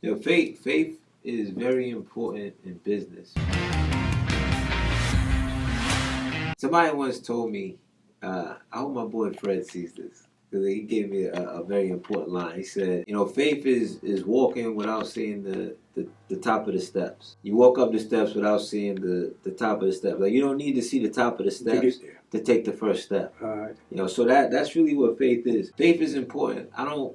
Faith is very important in business. Somebody once told me, I hope my boy Fred sees this, because he gave me a very important line. He said, faith is walking without seeing the top of the steps. You walk up the steps without seeing the top of the steps. Like, you don't need to see the top of the steps to take the first step. All right. So that's really what faith is. Faith is important.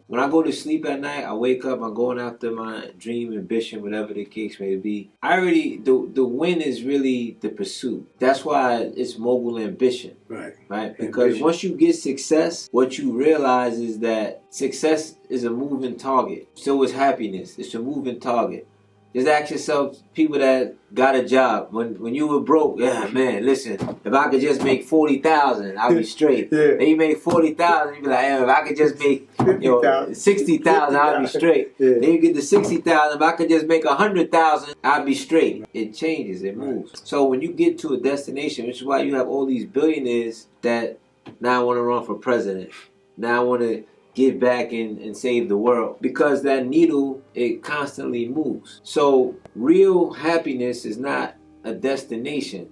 When I go to sleep at night, I wake up, I'm going after my dream, ambition, whatever the case may be. The win is really the pursuit. That's why it's mogul ambition. Right? Because once you get success, what you realize is that success is a moving target. So is happiness. It's a moving target. Just ask yourself, people that got a job, when you were broke, man, listen, if I could just make $40,000, I'll be straight. Then you make $40,000, you be like, if I could just make $60,000, I'll be straight. Then you get to $60,000, if I could just make $100,000, I'll be straight. It changes, it moves. So when you get to a destination, which is why you have all these billionaires that now want to run for president, now want to give back and save the world, because that needle, it constantly moves. So real happiness is not a destination.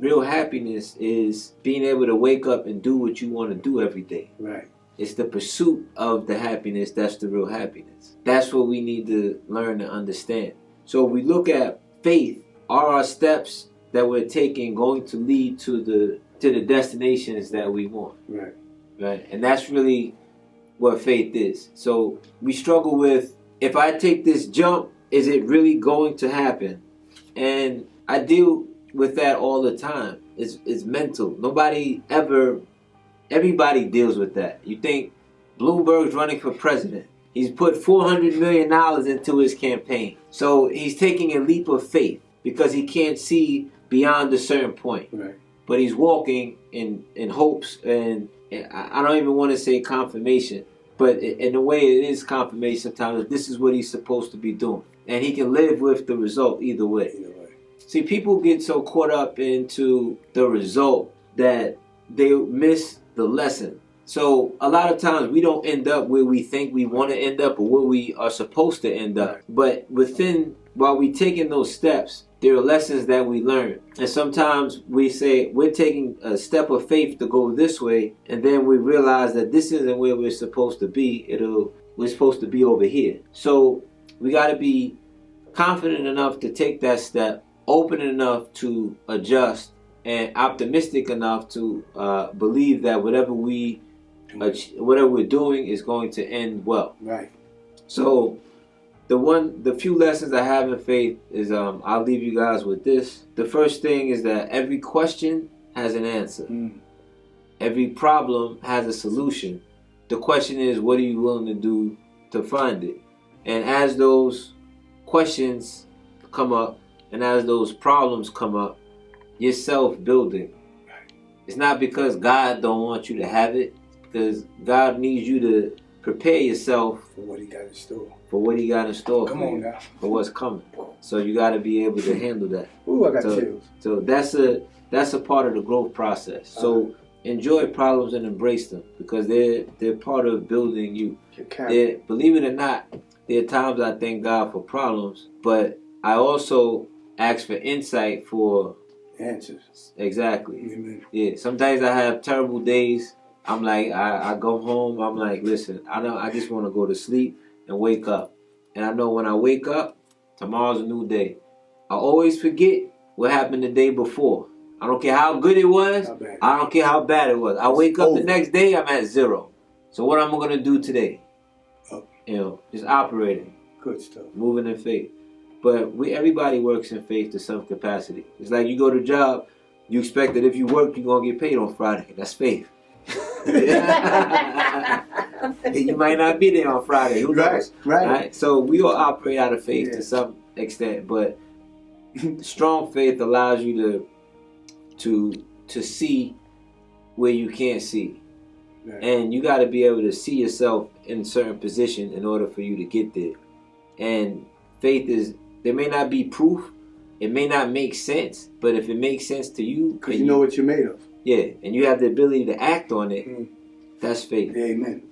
Real happiness is being able to wake up and do what you want to do every day. Right. It's the pursuit of the happiness that's the real happiness. That's what we need to learn to understand. So if we look at faith, are our steps that we're taking going to lead to the destinations that we want? Right. And that's really what faith is. So we struggle with, if I take this jump, is it really going to happen? And I deal with that all the time. It's mental. Everybody deals with that. You think Bloomberg's running for president. He's put $400 million into his campaign. So he's taking a leap of faith because he can't see beyond a certain point. Right. But he's walking in hopes, and I don't even want to say confirmation, but in a way it is confirmation sometimes that this is what he's supposed to be doing. And he can live with the result either way. See, people get so caught up into the result that they miss the lesson. So a lot of times we don't end up where we think we want to end up or where we are supposed to end up. But while we're taking those steps, there are lessons that we learn. And sometimes we say we're taking a step of faith to go this way, and then we realize that this isn't where we're supposed to be. We're supposed to be over here. So we got to be confident enough to take that step, open enough to adjust, and optimistic enough to believe that whatever we're doing is going to end well. Right. So the few lessons I have in faith is I'll leave you guys with this. The first thing is that every question has an answer. Every problem has a solution. The question is, what are you willing to do to find it? And as those questions come up and as those problems come up, you're self-building. It's not because God don't want you to have it, because God needs you to prepare yourself for what he got in store. Come on now. For what's coming. So you got to be able to handle that. Ooh, I got chills. So that's a part of the growth process. So enjoy problems and embrace them, because they're part of building you. Believe it or not, there are times I thank God for problems, but I also ask for insight for answers. Exactly. Amen. Yeah. Sometimes I have terrible days. I'm like, I go home. I'm like, listen, I just want to go to sleep and wake up. And I know when I wake up, tomorrow's a new day. I always forget what happened the day before. I don't care how good it was. I don't care how bad it was. I wake up the next day, I'm at zero. So what am I going to do today? Just operating. Good stuff. Moving in faith. But everybody works in faith to some capacity. It's like you go to a job, you expect that if you work, you're going to get paid on Friday. That's faith. You might not be there on Friday. Who knows? Right. So we all operate out of faith to some extent, but strong faith allows you to see where you can't see. Right. And you got to be able to see yourself in a certain position in order for you to get there. And faith is, there may not be proof, it may not make sense, but if it makes sense to you, because you know what you're made of. Yeah, and you have the ability to act on it, that's faith. Amen.